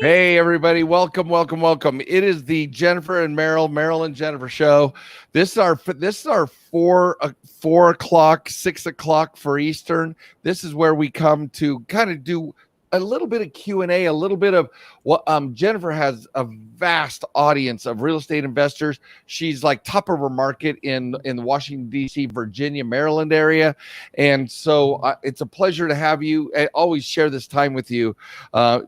Hey, everybody. Welcome, welcome, welcome. It is the Jennifer and Merrill and Jennifer show. This is our 4 o'clock, 6 o'clock for Eastern. This is where we come to kind of do a little bit of Q&A, a little bit of what Jennifer has a vast audience of real estate investors. She's like top of her market in the Washington, D.C., Virginia, Maryland area. And so it's a pleasure to have you. I always share this time with you,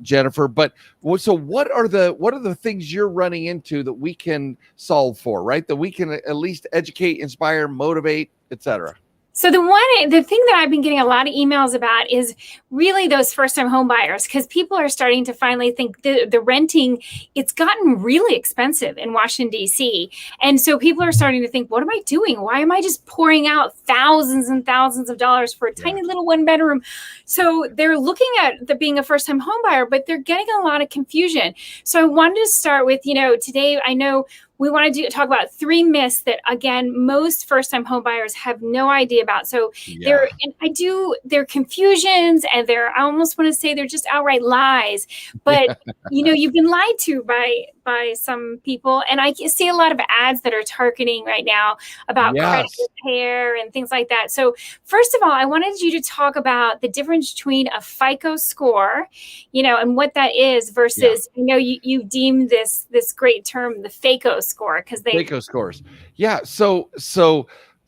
Jennifer. But so what are the things you're running into that we can solve for, right? That we can at least educate, inspire, motivate, etc. So the thing that I've been getting a lot of emails about is really those first-time home buyers, because people are starting to finally think the renting, it's gotten really expensive in Washington, D.C. And so people are starting to think, what am I doing? Why am I just pouring out thousands and thousands of dollars for a tiny little one bedroom? So they're looking at being a first-time home buyer, but they're getting a lot of confusion. So I wanted to start with, today I know we want to talk about 3 myths that, again, most first-time home buyers have no idea about. So they're confusions, and I almost want to say they're just outright lies. But you've been lied to by some people, and I see a lot of ads that are targeting right now about credit repair and things like that. So first of all, I wanted you to talk about the difference between a FICO score, and what that is versus, you deem this great term, the FACO score, because FACO scores. Yeah. So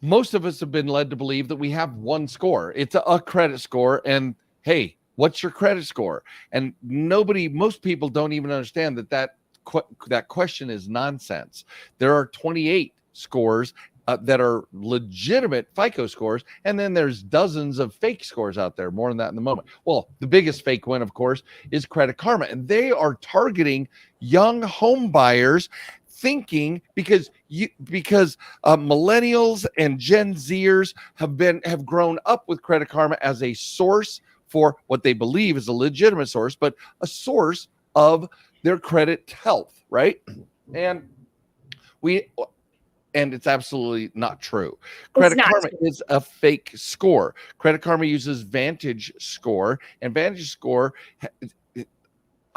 most of us have been led to believe that we have one score. It's a credit score. And hey, what's your credit score? And most people don't even understand that question is nonsense. There are 28 scores that are legitimate FICO scores, and then there's dozens of fake scores out there. More on that in the moment. Well, the biggest fake one, of course, is Credit Karma, and they are targeting young home buyers, thinking because millennials and Gen Zers have grown up with Credit Karma as a source for what they believe is a legitimate source, but a source of their credit health, right? And it's absolutely not true. Credit Karma is a fake score. Credit Karma uses Vantage Score, and Vantage Score,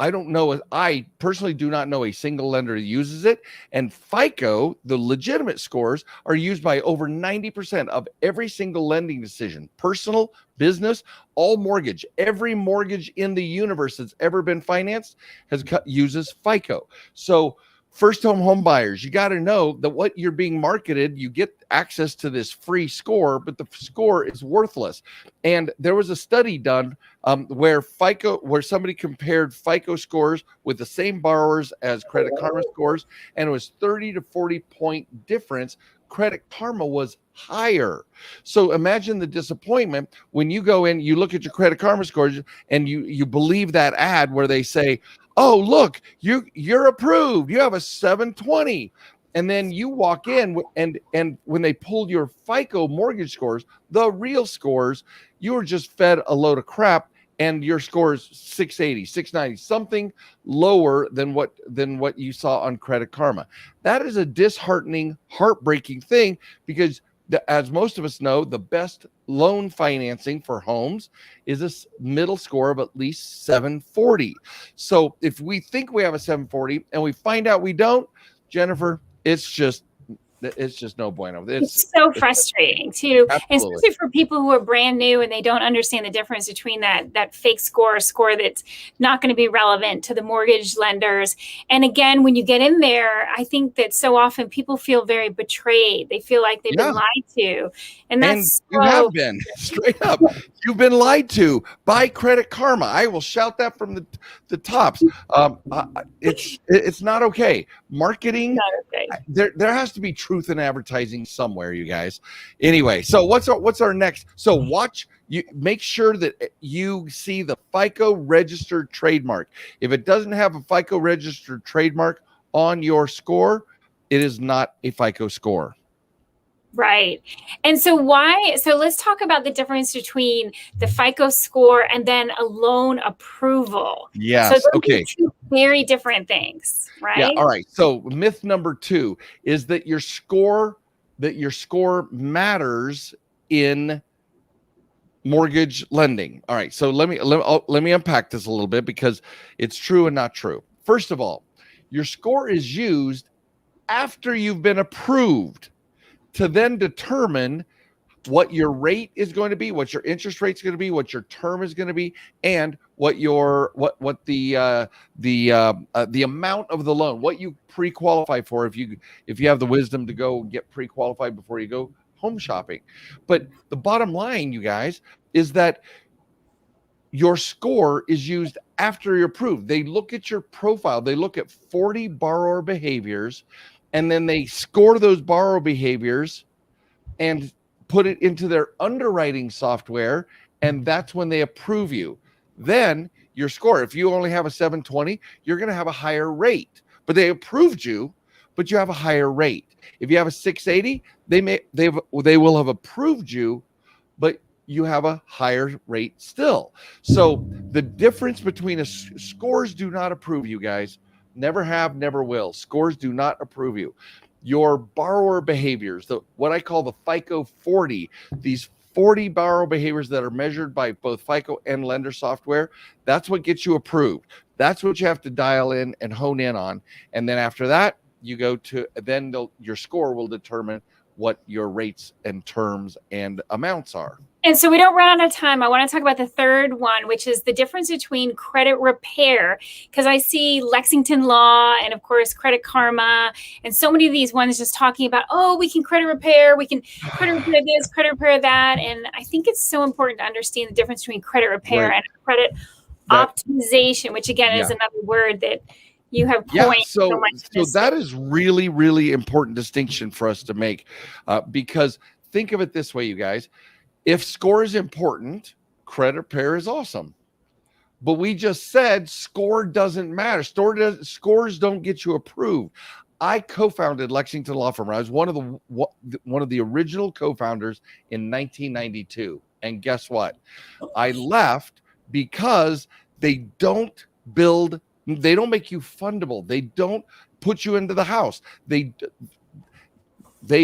I personally do not know a single lender that uses it. And FICO, the legitimate scores, are used by over 90% of every single lending decision, personal, business, all mortgage. Every mortgage in the universe that's ever been financed uses FICO. So first-time home buyers, you got to know that what you're being marketed, you get access to this free score, but the score is worthless. And there was a study done where somebody compared FICO scores with the same borrowers as Credit Karma scores, and it was 30 to 40 point difference. Credit Karma was higher. So imagine the disappointment when you go in, you look at your Credit Karma scores, and you believe that ad where they say, oh, look, you're approved. You have a 720. And then you walk in and when they pulled your FICO mortgage scores, the real scores, you were just fed a load of crap, and your score is 680, 690, something lower than what you saw on Credit Karma. That is a disheartening, heartbreaking thing, because as most of us know, the best loan financing for homes is a middle score of at least 740. So if we think we have a 740 and we find out we don't, Jennifer, it's just no bueno. It's so frustrating too, especially for people who are brand new and they don't understand the difference between that fake score, that's not going to be relevant to the mortgage lenders. And again, when you get in there, I think that so often people feel very betrayed. They feel like they've been lied to, and you have been straight up. You've been lied to by Credit Karma. I will shout that from the tops. It's not okay. Marketing. Not okay. There has to be truth in advertising somewhere, you guys. Anyway, so what's our next? So make sure that you see the FICO registered trademark. If it doesn't have a FICO registered trademark on your score, it is not a FICO score. Right. And so let's talk about the difference between the FICO score and then a loan approval. Yes. So those okay. are 2 very different things, right? Yeah. All right. So myth number 2 is that your score matters in mortgage lending. All right, so let me unpack this a little bit because it's true and not true. First of all, your score is used after you've been approved to then determine what your rate is going to be, what your interest rate is going to be, what your term is going to be, and what your what the amount of the loan, what you pre-qualify for if you have the wisdom to go get pre-qualified before you go home shopping. But the bottom line, you guys, is that your score is used after you're approved. They look at your profile, they look at 40 borrower behaviors, and then they score those borrower behaviors and put it into their underwriting software, and that's when they approve you. Then your score, if you only have a 720, you're going to have a higher rate, but they approved you, but you have a higher rate. If you have a 680, they will have approved you, but you have a higher rate still. So the difference between scores do not approve you, guys. Never have, never will. Scores do not approve you. Your borrower behaviors, what I call the FICO 40, these 40 borrower behaviors that are measured by both FICO and lender software, that's what gets you approved. That's what you have to dial in and hone in on. And then after that, you go to, then your score will determine what your rates and terms and amounts are. And so we don't run out of time. I want to talk about the third one, which is the difference between credit repair, because I see Lexington Law and, of course, Credit Karma and so many of these ones just talking about, oh, we can credit repair, we can credit repair this, credit repair that. And I think it's so important to understand the difference between credit repair and credit optimization, which, again, is another word that you have coined so much. So that is really, really important distinction for us to make, because think of it this way, you guys. If score is important, credit repair is awesome. But we just said score doesn't matter. Scores don't get you approved. I co-founded Lexington Law Firm. I was one of the original co-founders in 1992. And guess what? I left because they don't make you fundable. They don't put you into the house. They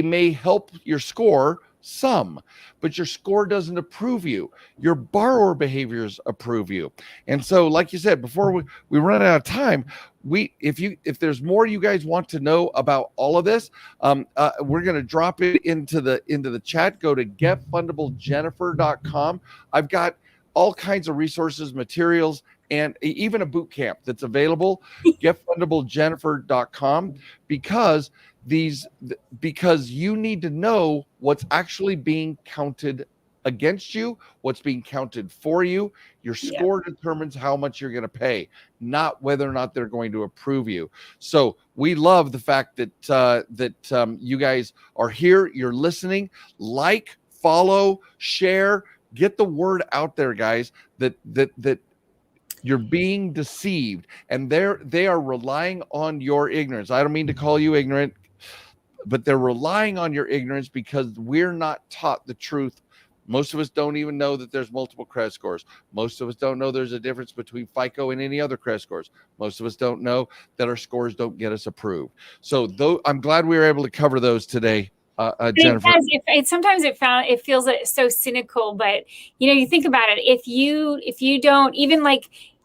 may help your score some, but your score doesn't approve you. Your borrower behaviors approve you. And so, like you said, before we run out of time, if there's more you guys want to know about all of this, we're going to drop it into the chat. Go to getfundablejennifer.com. I've got all kinds of resources, materials, and even a boot camp that's available. Getfundablejennifer.com, because you need to know what's actually being counted against you, what's being counted for you. Your score determines how much you're going to pay, not whether or not they're going to approve you. So we love the fact that you guys are here. You're listening. Like, follow, share, get the word out there, guys, that you're being deceived, and they are relying on your ignorance. I don't mean to call you ignorant, but they're relying on your ignorance because we're not taught the truth. Most of us don't even know that there's multiple credit scores. Most of us don't know there's a difference between FICO and any other credit scores. Most of us don't know that our scores don't get us approved. So I'm glad we were able to cover those today. Jennifer. Sometimes it feels so cynical, but you think about it. If you don't even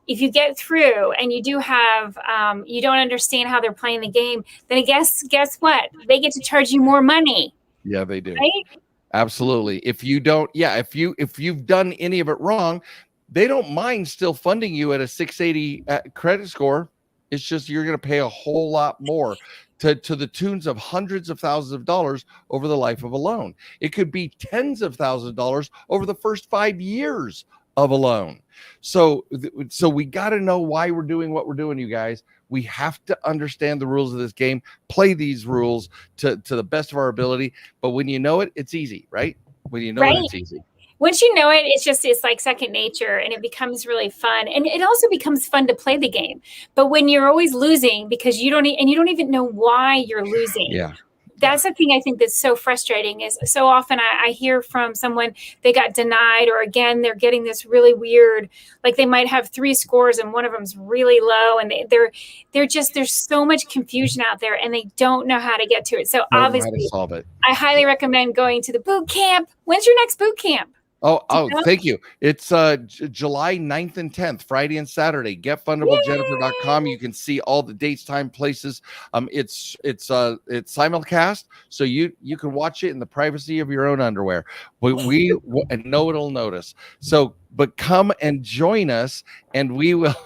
if you get through and you do have, you don't understand how they're playing the game, then guess what? They get to charge you more money. Yeah, they do. Right? Absolutely. If you don't, if you've done any of it wrong, they don't mind still funding you at a 680 credit score. It's just you're going to pay a whole lot more, to the tunes of hundreds of thousands of dollars over the life of a loan. It could be tens of thousands of dollars over the first 5 years of a loan. So we got to know why we're doing what we're doing, you guys. We have to understand the rules of this game, play these rules to the best of our ability. But when you know it, it's easy, right? When you know it, it's easy. Once you know it, it's like second nature, and it becomes really fun. And it also becomes fun to play the game. But when you're always losing because you don't even know why you're losing. Yeah. That's the thing I think that's so frustrating, is so often I hear from someone, they got denied, or again, they're getting this really weird, like they might have 3 scores and one of them's really low, and there's so much confusion out there and they don't know how to get to it. So obviously solve it. I highly recommend going to the boot camp. When's your next boot camp? Oh, thank you. It's July 9th and 10th, Friday and Saturday. GetFundableJennifer.com. You can see all the dates, time, places. It's simulcast, so you can watch it in the privacy of your own underwear. And no one will notice. So, but come and join us, and we will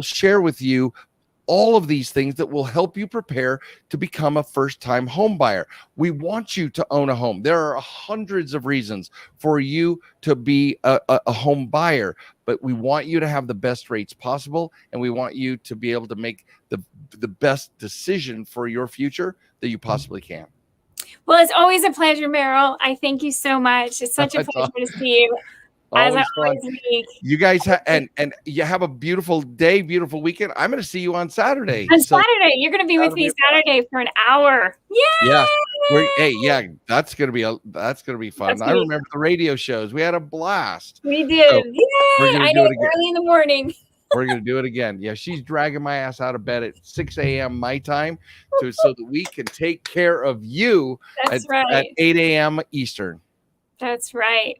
share with you all of these things that will help you prepare to become a first-time home buyer. We want you to own a home. There are hundreds of reasons for you to be a home buyer, but we want you to have the best rates possible, and we want you to be able to make the best decision for your future that you possibly can. Well, it's always a pleasure, Meryl. I thank you so much. It's such a pleasure to see you. Always fun. You guys and you have a beautiful day, beautiful weekend. I'm going to see you on Saturday. Saturday, you're going to be with me Saturday for an hour. Yeah. That's going to be fun. I remember the radio shows. We had a blast. We did. So I know, early in the morning. We're going to do it again. Yeah, she's dragging my ass out of bed at 6 a.m. my time so that we can take care of you at 8 a.m. Eastern. That's right.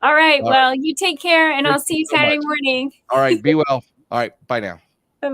All right. Well, you take care, and I'll see you Saturday morning. All right. Be well. All right. Bye now.